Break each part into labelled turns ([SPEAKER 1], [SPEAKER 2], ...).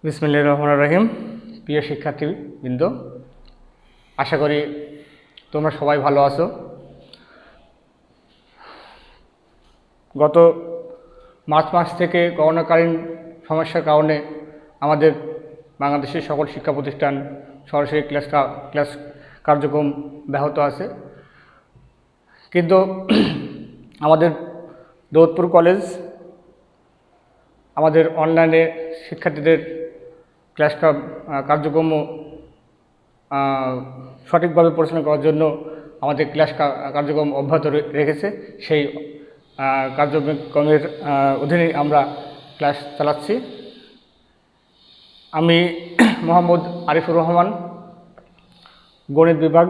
[SPEAKER 1] বিসমিল্লাহির রহমানির রহিম। প্রিয় শিক্ষার্থীবৃন্দ, আশা করি তোমরা সবাই ভালো আছো। গত মার্চ মাস থেকে করোনাকালীন সমস্যার কারণে আমাদের বাংলাদেশের সকল শিক্ষা প্রতিষ্ঠান সরাসরি ক্লাস কার্যক্রম ব্যাহত আছে, কিন্তু আমাদের দৌলতপুর কলেজ আমাদের অনলাইনে শিক্ষার্থীদের ক্লাস কার্যক্রম সঠিকভাবে পরিচালনা করার জন্য আমাদের ক্লাস কার্যক্রম অব্যাহত রেখেছে। সেই কার্যক্রমের অধীনে আমরা ক্লাস চালাচ্ছি। আমি মোহাম্মদ আরিফুর রহমান, গণিত বিভাগ,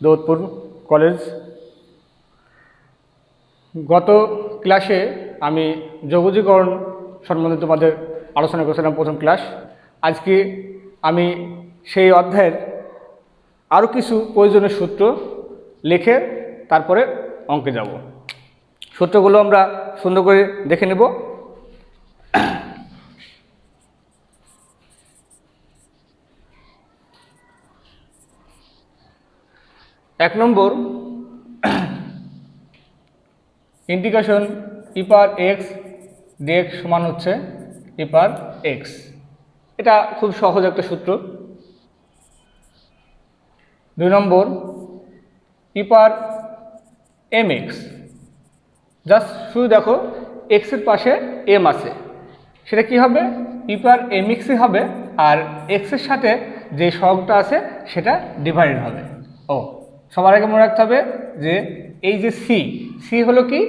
[SPEAKER 1] দৌলতপুর কলেজ। গত ক্লাসে আমি যৌগিকরণ সম্বন্ধে তোমাদের আলোচনা করেছিলাম প্রথম ক্লাস। আজকে আমি সেই অধ্যায়ের আরও কিছু প্রয়োজনীয় সূত্র লিখে তারপরে অঙ্কে যাব। সূত্রগুলো আমরা সুন্দর করে দেখে নেব। এক নম্বর, ইন্টিগ্রেশন ই পাওয়ার এক্স ডিএক্স সমান হচ্ছে ই পাওয়ার এক্স। এটা খুব সহজ একটা সূত্র। দুই নম্বর, ই পাওয়ার এম এক্স। জাস্ট শুধু দেখো এক্সের পাশে এম আছে, সেটা কি হবে? ই পাওয়ার এম এক্সই হবে, আর এক্সের সাথে যে সহগটা আছে সেটা ডিভাইডেড হবে। সবার আগে মনে রাখতে হবে যে এই যে সি হলো কি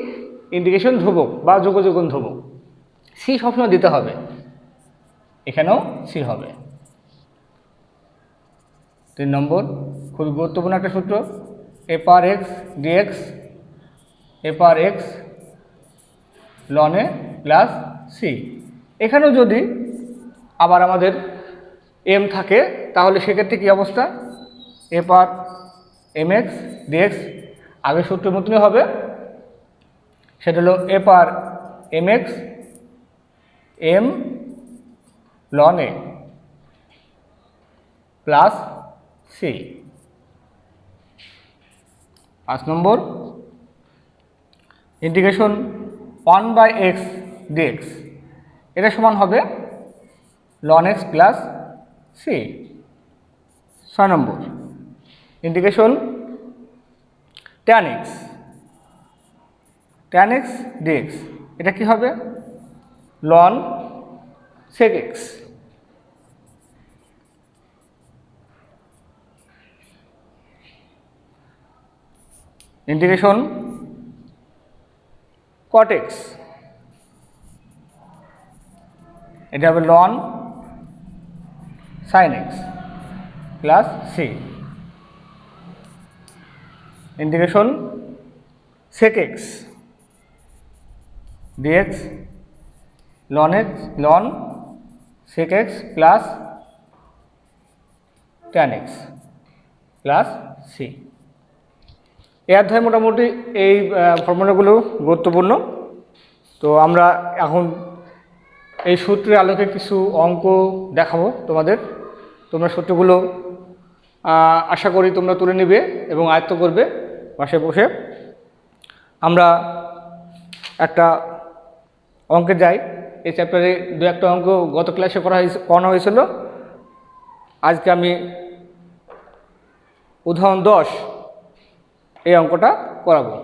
[SPEAKER 1] ইন্টিগ্রেশন ধ্রুবক বা যোগযোগন ধ্রুবক। সি সবসময় দিতে হবে, এখানেও সি হবে। 3 নম্বর, খুবই গুরুত্বপূর্ণ একটা সূত্র, এ power x dx, A power x loan a plus C. এখানেও যদি আবার আমাদের এম থাকে তাহলে সেক্ষেত্রে কী অবস্থা? A power m x dx আগের সূত্রের মতনই হবে, সেটা হলো a power m x m ln a plus c. 5 number, integration 1/x dx, এটা সমান হবে ln x plus c. 6 number, integration tan x dx, এটা কি হবে? Ln sec x। Integration cot x, এটা হবে ln sin x plus c. Integration sec x dx ln sec x plus tan x plus c. এই অধ্যায়ে মোটামুটি এই ফর্মুলাগুলো গুরুত্বপূর্ণ। তো আমরা এখন এই সূত্রের আলোকে কিছু অঙ্ক দেখাবো তোমাদের। তোমরা সূত্রগুলো আশা করি তোমরা তুলে নেবে এবং আয়ত্ত করবে বাসায় বসে। আমরা একটা অঙ্কে যাই। এই চ্যাপ্টারে 2-1টা অঙ্ক গত ক্লাসে করানো হয়েছিল। আজকে আমি উদাহরণ 10 এই অঙ্কটা করাবো।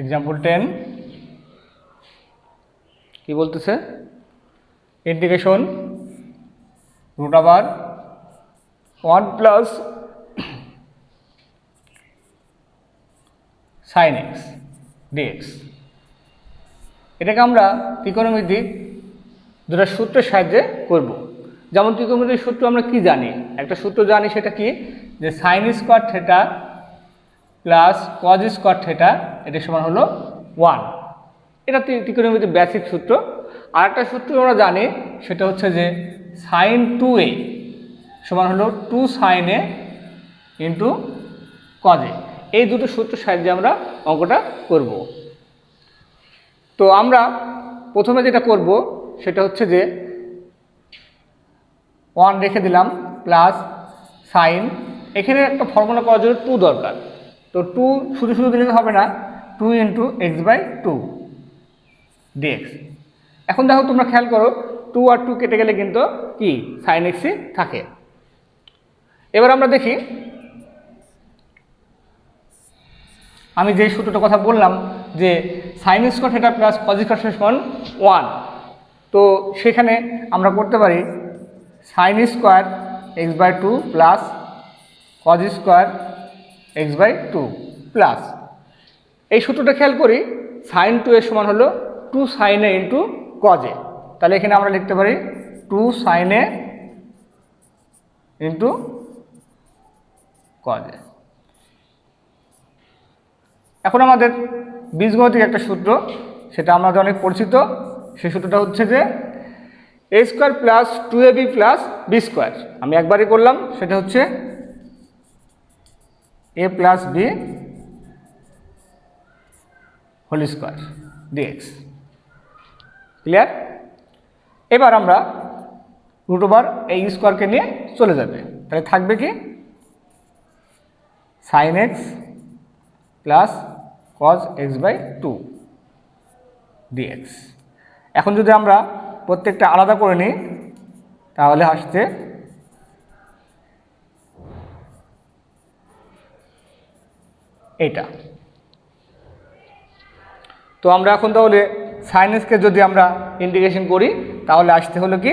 [SPEAKER 1] এক্সাম্পল 10 কি বলতেছে? Integration √ 1 plus sin x dx. এটাকে আমরা ত্রিকোণমিতিক দুটো সূত্রের সাহায্যে করব। যেমন ত্রিকোণমিতিক সূত্র আমরা কি জানি? একটা সূত্র জানি, সেটা কি? যে sin square theta plus cos square theta এটা সমান হলো 1। এটা ত্রিকোণমিতির বেসিক সূত্র। আর একটা সূত্র আমরা জানি, সেটা হচ্ছে যে sin 2a সমান হলো 2 sin a into cos a। এই দুটো সূত্র সাহায্যে আমরা অঙ্কটা করব। তো আমরা প্রথমে যেটা করব সেটা হচ্ছে যে 1 রেখে দিলাম প্লাস সাইন, এখানে একটা ফর্মুলা পাওয়ার জন্য 2 দরকার। তো 2 শুধু শুধু দিলে হবে না, 2 ইন্টু এক্স বাই 2 ডিএক্স। এখন দেখো তোমরা খেয়াল করো, 2 আর 2 কেটে গেলে কিন্তু কি সাইন এক্সই থাকে। এবার আমরা দেখি, আমি যে সূত্রটার কথা বললাম যে sine square theta plus cos square সমান 1, তো সেখানে আমরা করতে পারি sine square x by 2 plus cos square x by 2 plus, এই সূত্রটা খেয়াল করি, সাইন 2 এর সমান হলো 2 sine a into cos a. তাহলে এখানে আমরা লিখতে পারি 2 sine a into cos a. এখন আমাদের বীজগণিতিক একটা সূত্র, সেটা আমাদের অনেক পরিচিত। সেই সূত্রটা হচ্ছে যে a square plus 2ab plus b square. আমি একবারই করলাম, সেটা হচ্ছে a plus b whole square d x. Clear? এবার আমরা রুট ওভার এই স্কোয়ারকে নিয়ে চলে যাবে, তাহলে থাকবে কি sine x plus cos x by 2 dx. এখন যদি আমরা প্রত্যেকটা আলাদা করে নিই তাহলে আসছে এইটা। তো আমরা এখন তাহলে সাইন এক্সকে যদি আমরা ইন্টিগ্রেশন করি তাহলে আসতে হলো কি,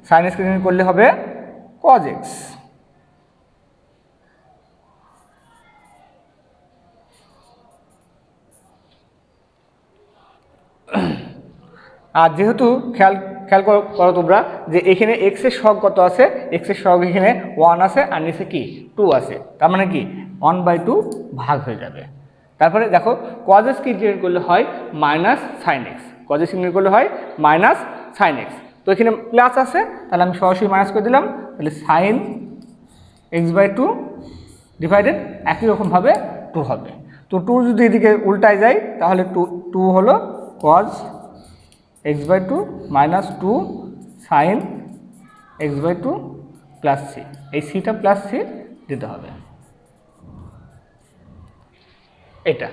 [SPEAKER 1] সাইন এক্সকে করলে হবে কজ এক্স। আর যেহেতু খেয়াল করো তোমরা যে এখানে এক্স এর সহগ কত আছে, এক্স এর সহগ এখানে 1 আছে আর নিচে কি 2 আছে, তার মানে কি 1/2 ভাগ হয়ে যাবে। তারপরে দেখো কজ এক্স কি ইন্টিগ্রেট করলে হয় minus sine x, cos x integrate করলে হয় মাইনাস সাইন এক্স। তো এখানে প্লাস আছে, তাহলে আমি সরাসরি মাইনাস করে দিলাম, তাহলে সাইন x/2 ডিভাইডেড একই রকমভাবে 2 হবে। তো 2 যদি এদিকে উল্টায় যায় তাহলে 2 হলো cos x/2 minus 2 sine x/2 plus c, এই সিটা প্লাস সি দিতে হবে। এটা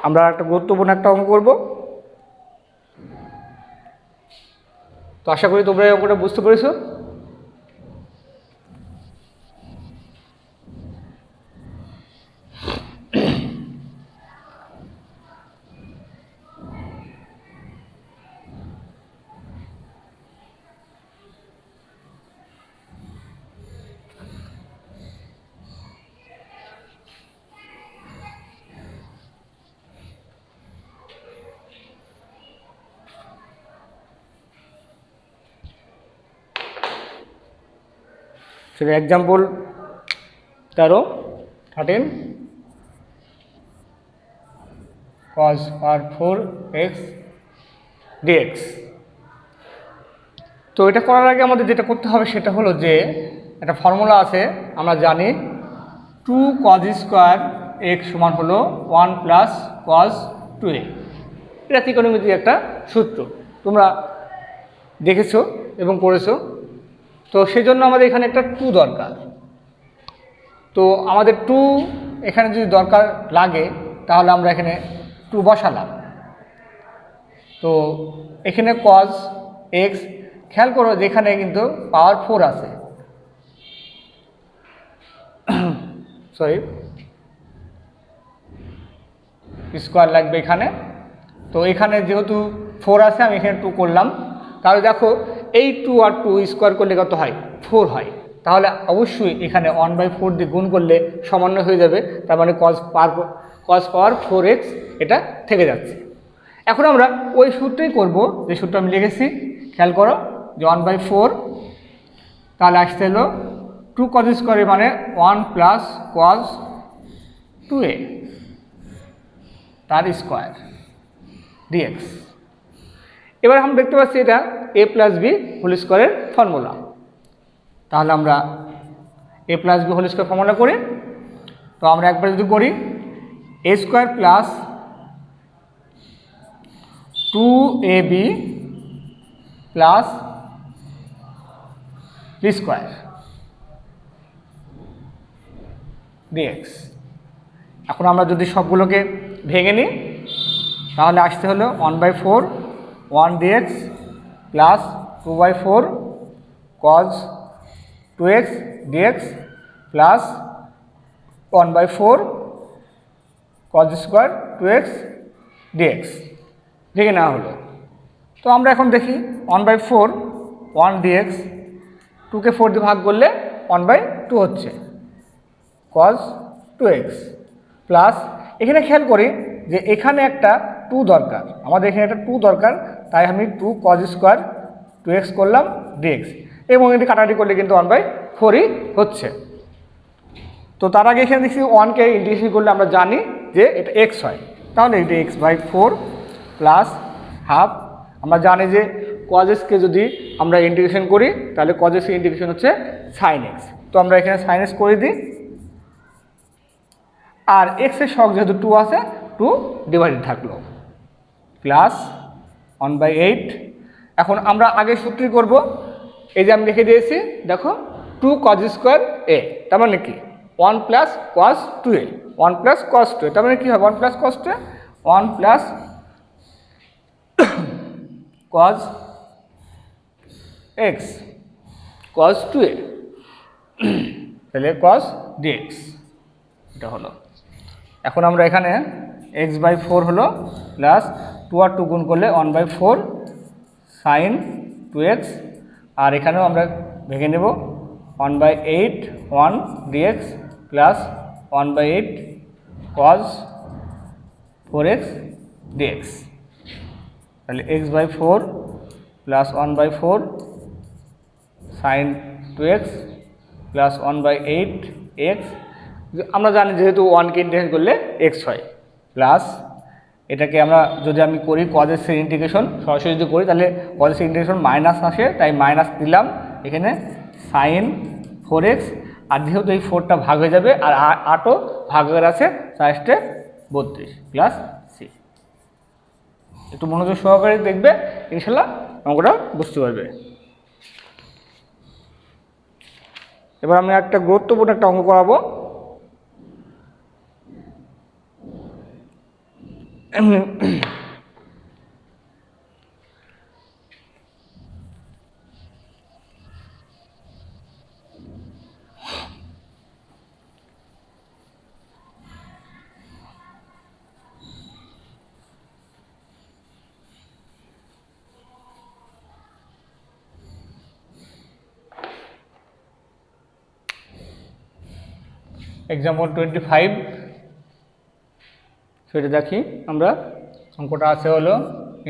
[SPEAKER 1] আমরা একটা গুরুত্বপূর্ণ একটা অঙ্ক করব। তো আশা করি তোমরা এই অঙ্কটা বুঝতে পেরেছো। সেটা এক্সাম্পল 13 cos পাওয়ার 4x dx। তো এটা করার আগে আমাদের যেটা করতে হবে সেটা হলো যে একটা ফর্মুলা আছে, আমরা জানি 2 cos স্কোয়ার x সমান হলো 1 প্লাস cos 2a। এটা ত্রিকোণমিতির একটা সূত্র, তোমরা দেখেছো এবং পড়েছো। তো সেই জন্য আমাদের এখানে একটা 2 দরকার। তো আমাদের 2 এখানে যদি দরকার লাগে তাহলে আমরা এখানে 2 বসালাম। তো এখানে cos x, খেয়াল করো যেখানে কিন্তু পাওয়ার 4 আছে, সরি স্কোয়ার লাগবে এখানে। তো এখানে যেহেতু 4 আছে আমি এখানে 2 করলাম, তাহলে দেখো এই 2 আর 2 স্কোয়ার করলে কত হয় 4 হয়, তাহলে অবশ্যই এখানে 1/4 দিয়ে গুণ করলে সমন্বয় হয়ে যাবে, তার মানে cos পাওয়ার 4x এটা থেকে যাচ্ছে। এখন আমরা ওই সূত্রই করব যে সূত্র আমি লিখেছি, খেয়াল করো যে 1/4 তাহলে আসতে হলো টু কজ স্কোয়ার মানে 1 প্লাস কজ 2a তার স্কোয়ার ডিএক্স। এবার আমরা দেখতে পাচ্ছি এটা a প্লাস বি হোল স্কোয়ারের ফর্মুলা। তাহলে আমরা a plus b whole square formula করি। তো আমরা একবার যদি করি a square plus 2ab plus b square dx. এখন আমরা যদি সবগুলোকে ভেঙে নিই তাহলে আসতে হলো 1/4 1 dx plus 2/4 cos 2x dx plus 1/4 cos square 2x dx ভেঙে নেওয়া হলো। তো আমরা এখন দেখি 1/4 1 ডিএক্স 2কে 4 দিয়ে ভাগ করলে 1/2 হচ্ছে কজ 2x প্লাস এখানে খেয়াল করি যে এখানে একটা 2 দরকার, আমাদের এখানে একটা 2 দরকার, তাই আমি 2 কজ স্কোয়ার 2x করলাম ডিএক্স এবং এটি কাটাকাটি করলে কিন্তু 1/4ই হচ্ছে। তো তার আগে এখানে দেখছি 1কে ইন্টিগ্রেশন করলে আমরা জানি যে এটা x হয়, তাহলে এটা x/4 প্লাস হাফ। আমরা জানি যে কজ এক্সকে যদি আমরা ইন্টিগ্রেশন করি তাহলে কজ এক্সের ইন্টিগ্রেশন হচ্ছে সাইন এক্স। তো আমরা এখানে সাইন এক্স করে দিই আর এক্সের সহগ যেহেতু 2 আছে 2 ডিভাইডেড থাকলো প্লাস 1/8। এখন আমরা আগে সূত্রই করব, এই যে আমি লিখে দিয়েছি দেখো 2 কজ স্কোয়ার এ, তার মানে কি 1 plus cos 2a 1 plus cos 2a, তার মানে কি হবে 1 plus cos 2a 1 plus cos x cos 2a তাহলে কজ ডিএক্স এটা হলো। এখন আমরা এখানে x/4 হলো প্লাস 2 আর 2 গুণ করলে 1/4 সাইন 2x আর এখানেও আমরা ভেঙে নেব 1/8 1 dx plus 1/8 cause 4x dx. তাহলে x/4 plus 1/4 sign 2x plus 1/8 x, আমরা জানি যেহেতু 1কে ইন্টিগ্রেশন করলে x হয় প্লাস এটাকে আমরা যদি আমি করি কজ এক্সের ইন্টিগ্রেশন সরাসরি যদি করি তাহলে কজ এক্সের ইন্টিগ্রেশন মাইনাস আসে, তাই মাইনাস দিলাম এখানে সাইন 4x আর যেহেতু এই 4টা ভাগ হয়ে যাবে আর 8ও ভাগের আছে 4 32 প্লাস সি। একটু মনোযোগ সহকারে দেখবে, ইনশাল্লাহ অঙ্কটা বুঝতে পারবে। এবার আমি একটা গুরুত্বপূর্ণ একটা অঙ্ক করাবো। এক্সাম্পল 25 সেটা দেখি আমরা। অঙ্কটা আছে হলো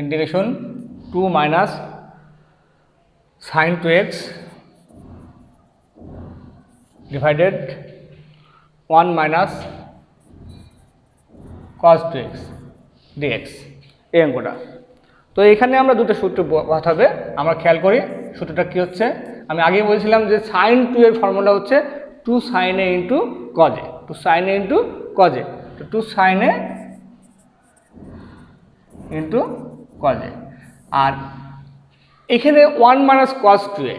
[SPEAKER 1] integration 2 minus sine 2x divided 1 minus cos 2x dx এই অঙ্কটা। তো এখানে আমরা দুটো সূত্র বসাবে, আমরা খেয়াল করি সূত্রটা কী হচ্ছে। আমি আগেই বলছিলাম যে সাইন 2 এর ফর্মুলা হচ্ছে 2 sin a into cos a, 2 sin a into cos a, তো 2 sin a into cos a. আর এখানে 1 minus cos 2a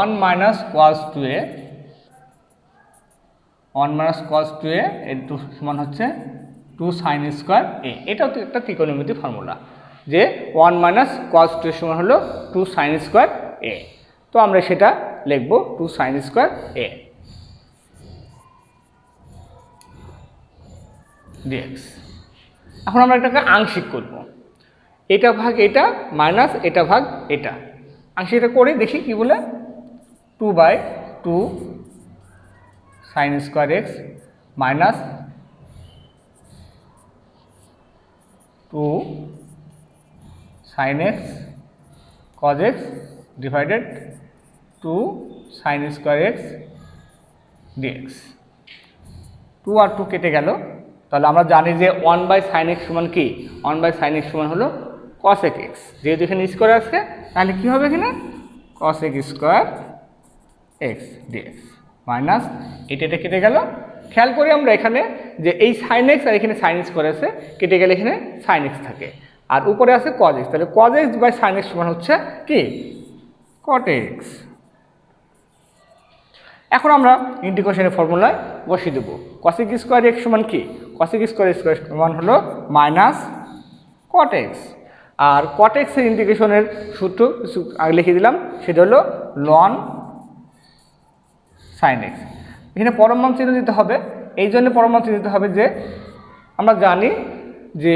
[SPEAKER 1] 1 minus cos 2a 1 minus cos 2a into সমান হচ্ছে 2 সাইন স্কোয়ার এ। এটাও তো একটা ত্রিকোণমিতি ফর্মুলা যে 1 মাইনাস কজ 2 এর সমান হলো 2 সাইন স্কোয়ার এ। তো আমরা সেটা লিখব 2 সাইন স্কোয়ার এ ডিএক্স। এখন আমরা এটাকে আংশিক করব, এটা ভাগ এটা মাইনাস এটা ভাগ এটা, আংশিক এটা করে দেখি কি বলে। 2/2 sine square x minus 2 sine x cos x divided 2 sine square x dx. 2 আর 2 কেটে গেল, তাহলে আমরা জানি যে 1/sin x সমান কি, 1/sin x সমান হলো cosec x। যেহেতু এখানে স্কোয়ার আছে তাহলে কি হবে এখানে cosec square x dx minus এটা কেটে গেল। খেয়াল করি আমরা এখানে যে এই sin x আর এখানে sin স্কোয়ার আছে, কেটে গেলে এখানে sin x থাকে, আর উপরে আছে cos x, তাহলে cos x/sin x সমান হচ্ছে কি cot x। এখন আমরা ইন্টিগ্রেশনের ফর্মুলায় বসিয়ে দেবো। cosec স্কোয়ার x সমান কি, cosec স্কোয়ার সমান হলো মাইনাস cot x, আর cot x এর ইন্টিগ্রেশনের সূত্র আগে লিখে দিলাম, সেটা হলো ln sin x। এখানে পরম চিহ্ন দিতে হবে, এই জন্য পরম চিহ্ন দিতে হবে যে আমরা জানি যে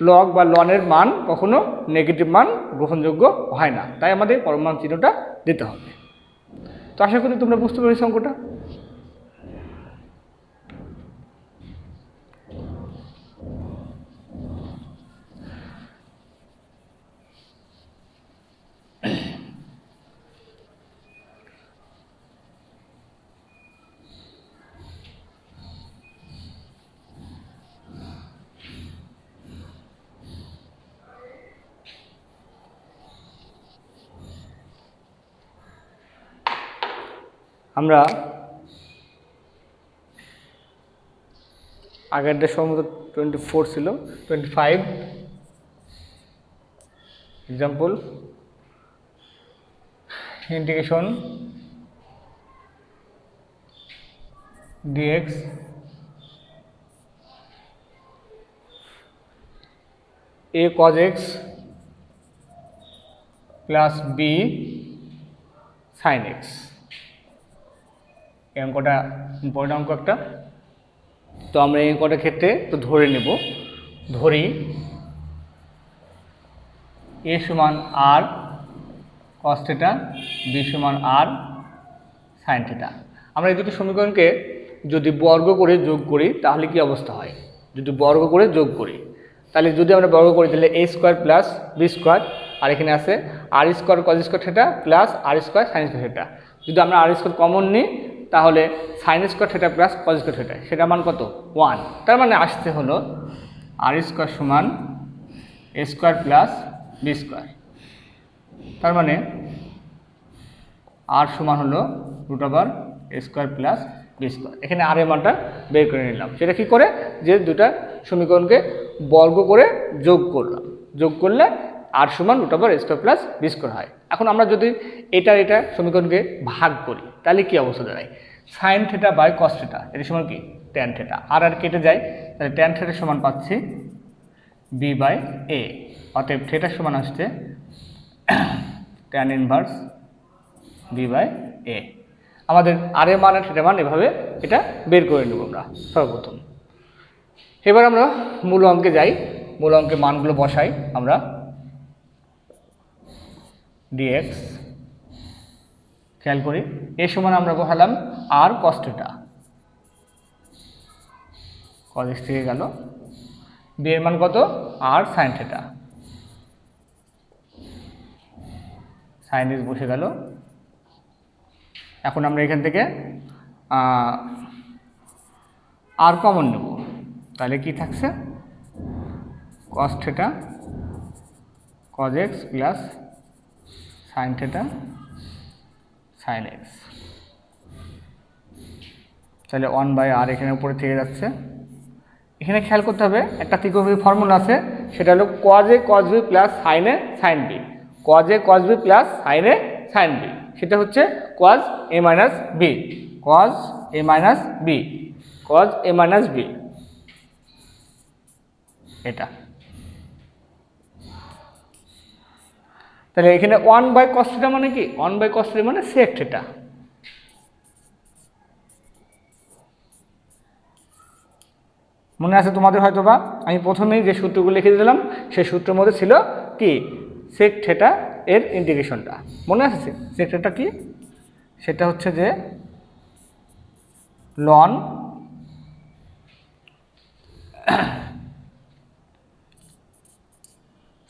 [SPEAKER 1] লগ বা লনের মান কখনো নেগেটিভ মান গ্রহণযোগ্য হয় না, তাই আমাদের পরম চিহ্নটা দিতে হবে। তো আশা করি তোমরা বুঝতে পেরেছ অঙ্কটা। আমরা আগেরটা সম্ভবত 24 ছিল, 25 example integration dx a cos x plus b sin x। এই অঙ্কটা ইম্পর্টেন্ট অঙ্ক একটা, তো আমরা এই অঙ্কটার ক্ষেত্রে তো ধরে নেব, ধরি a সমান r cos থিটা, b সমান r sin থিটা। আমরা এই দুটি সমীকরণকে যদি বর্গ করে যোগ করি তাহলে কি অবস্থা হয়, যদি বর্গ করে যোগ করি তাহলে যদি আমরা বর্গ করি তাহলে a square plus b square, আর এখানে আছে r square cos square theta plus r square sin square theta. যদি আমরা r স্কোয়ার কমন নিই তাহলে sin square theta plus cos square theta, সেটা মান কত 1। তার মানে আসতে হলো r স্কোয়ার সমান a square plus b square, তার মানে r সমান হলো √a square plus b square. এখানে r এর মানটা বের করে নিলাম, সেটা কি করে যে দুটা সমীকরণকে বর্গ করে যোগ করলাম, যোগ করলে r সমান √a square plus b square হয়। এখন আমরা যদি এটা সমীকরণকে ভাগ করি তাহলে কি অবস্থা দাঁড়ায়, sin theta by cos theta এটা সমান কি tan থিটা, আর কেটে যায়, তাহলে tan থিটা সমান পাচ্ছি b/a, অতএব থিটা সমান আসছে tan ইনভার্স b/a। আমাদের আর এর মান আর থিটা মান এভাবে এটা বের করে নেব আমরা সর্বপ্রথম। এবার আমরা মূল অঙ্কে যাই, মূল অঙ্কে মানগুলো বসাই আমরা। dx খেয়াল করি এ সমান আমরা বসালাম r cos theta, cos x থেকে গেল, b এর মান কত r sin theta, sin x বসে গেল। এখন আমরা এখান থেকে r কমন নেব, তাহলে কি থাকছে cos theta cos x plus sin theta sin x, তাহলে 1/r এখানে উপরে থেকে যাচ্ছে। এখানে খেয়াল করতে হবে একটা ত্রিকোণমিতিক ফর্মুলা আছে, সেটা হলো cos a cos b plus sin a sin b, cos a cos b plus sin a sin b, সেটা হচ্ছে cos a minus b, cos a minus b, cos a minus b, এটা। তাহলে এখানে 1/cos theta মানে কি, 1/cos theta মানে sec theta. মনে আছে তোমাদের হয়তো বা আমি প্রথমেই যে সূত্রগুলো লিখে দিলাম সেই সূত্রের মধ্যে ছিল কি sec থিটা এর ইন্টিগ্রেশনটা, মনে আছে sec থিটা কি, সেটা হচ্ছে যে ln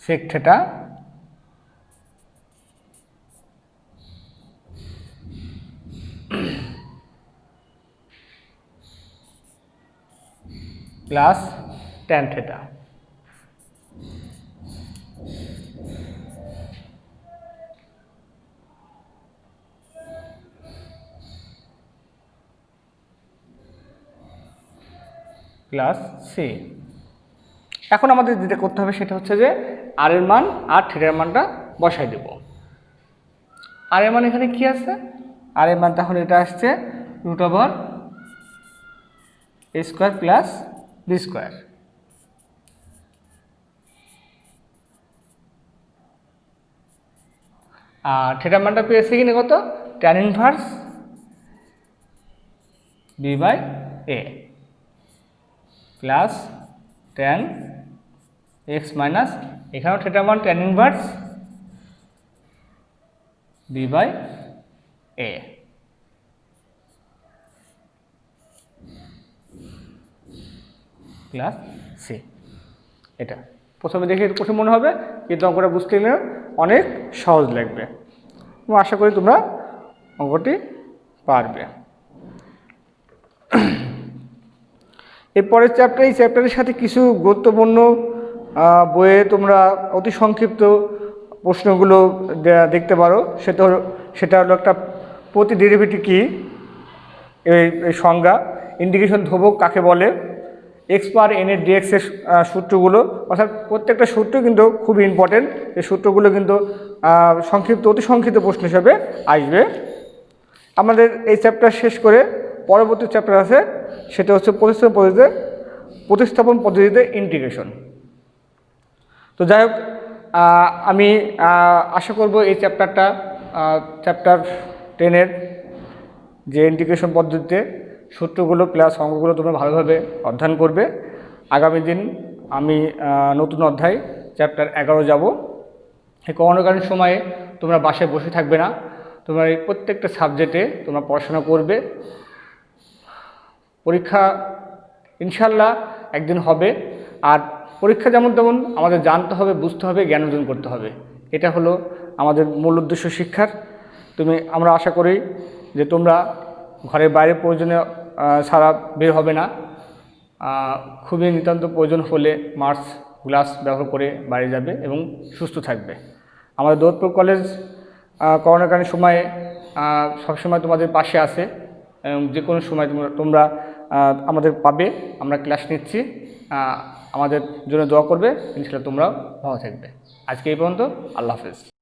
[SPEAKER 1] sec theta plus tan theta. Plus c. এখন আমাদের যেটা করতে হবে সেটা হচ্ছে যে আর এর মান আর থিটার মানটা বসাই দেব। আর এর মান এখানে কি আছে? আর এর মান তাহলে এটা আসছে √a square plus b square. আর থিটার মানটা পেয়েছি কিনা কত? Tan inverse b by a plus tan x minus, এখানেও থিটার মান tan inverse b by a plus c. এটা প্রথমে দেখে একটু কঠিন মনে হবে, কিন্তু অঙ্কটা বুঝতে গেলে অনেক সহজ লাগবে এবং আশা করি তোমরা অঙ্কটি পারবে। এরপরের চ্যাপ্টার, এই চ্যাপ্টারের সাথে কিছু গুরুত্বপূর্ণ বইয়ে তোমরা অতি সংক্ষিপ্ত প্রশ্নগুলো দেখতে পারো। সেটা হলো একটা প্রতি ডেরিভেটিভ কী, এই সংজ্ঞা, ইন্টিগ্রেশন ধ্রুবক কাকে বলে, এক্স পাওয়ার এন এর ডিএক্স এর সূত্রগুলো, অর্থাৎ প্রত্যেকটা সূত্র কিন্তু খুব ইম্পর্টেন্ট। এই সূত্রগুলো কিন্তু অতি সংক্ষিপ্ত প্রশ্ন হিসাবে আসবে। আমাদের এই চ্যাপ্টার শেষ করে পরবর্তী চ্যাপ্টার আছে, সেটা হচ্ছে প্রতিস্থাপন পদ্ধতিতে ইন্টিগ্রেশন। তো যাই হোক, আমি আশা করব এই চ্যাপ্টার 10-এর যে ইন্টিগ্রেশন পদ্ধতিতে সূত্রগুলো প্লাস অঙ্কগুলো তোমরা ভালোভাবে অধ্যয়ন করবে। আগামী দিন আমি নতুন অধ্যায় চ্যাপ্টার 11 যাব। এই করোনাকালীন সময়ে তোমরা বাসায় বসে থাকবে না, তোমরা এই প্রত্যেকটা সাবজেক্টে তোমরা পড়াশোনা করবে। পরীক্ষা ইনশাল্লাহ একদিন হবে, আর পরীক্ষা যেমন তেমন আমাদের জানতে হবে, বুঝতে হবে, জ্ঞান অর্জন করতে হবে। এটা হলো আমাদের মূল উদ্দেশ্য শিক্ষার। আমরা আশা করি যে তোমরা ঘরের বাইরে প্রয়োজনে ছাড়া বের হবে না, খুবই নিতান্ত প্রয়োজন হলে মাস্ক গ্লাস ব্যবহার করে বাইরে যাবে এবং সুস্থ থাকবে। আমাদের দৌলতপুর কলেজ করোনাকালীন সময়ে সবসময় তোমাদের পাশে আছে, যে কোনো সময় তোমরা আমাদের পাবে। আমরা ক্লাস নিচ্ছি, আমাদের জন্য দোয়া করবে, ইনশাআল্লাহ তোমরাও ভালো থাকবে। আজকে এই পর্যন্ত, আল্লাহ হাফেজ।